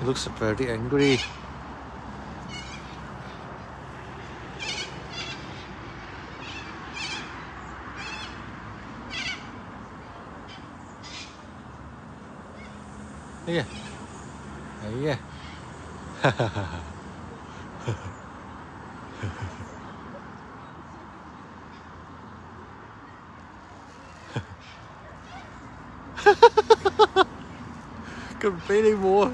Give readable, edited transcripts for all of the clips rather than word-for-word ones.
He looks very angry. Yeah. Yeah. Cần phải đi mua.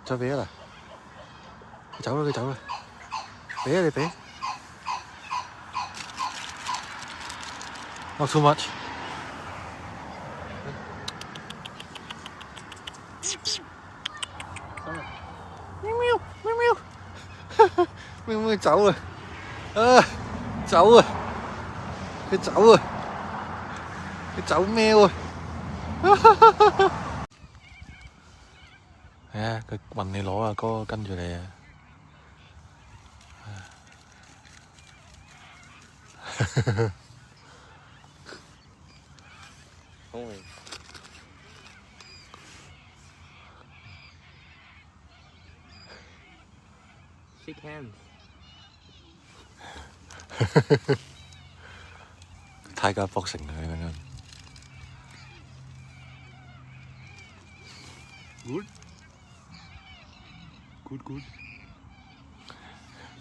Cho bé là cái cháu rồi bé đi bé. Not too much. Miu miu miu miu. Miu miu cháu rồi. Cháu rồi. Cái cháu rồi. Cái cháu mèo rồi. À, cái bằng này lỗ có canh rồi nè. Shake hands. Tiger boxing này nè. Good. Good.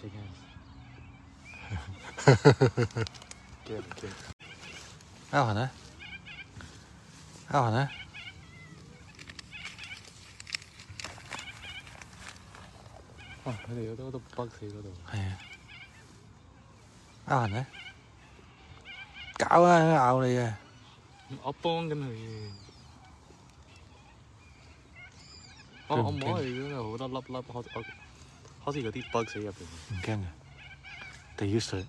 Shake hands. Good. Áo hả nè? Áo hả nè?佢哋都北死嗰度。係啊。áo hả nè? Cạo á，咬你啊！我幫緊佢。我摸佢嗰度好多粒粒，好似嗰啲 bug 死入邊。唔驚嘅，they used to it。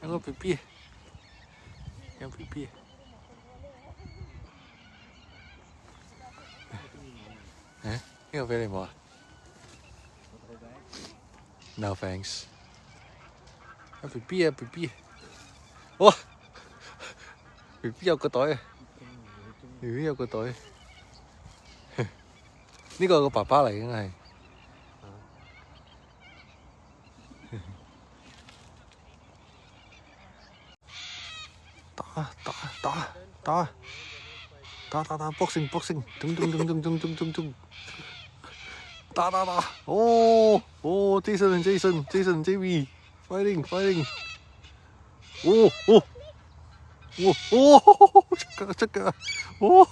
有個 BB， 有 BB。誒，呢個俾你冇啊 ？No thanks。有 BB 啊 BB， 哇 ！BB 有個袋啊 ！BB 有個袋，呢個係個爸爸嚟嘅係。打 boxing， 咚，打，哦 ，Jason JV fighting， 出腳，哇！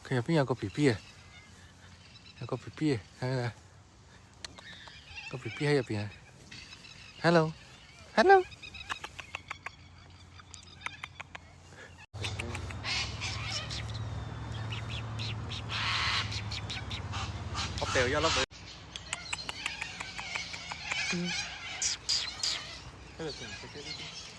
佢入邊有個 BB 啊，有個 BB 啊，睇下，個 BB 喺入邊啊 ，Hello， 我掉一粒俾。喺度食唔食嘅呢啲？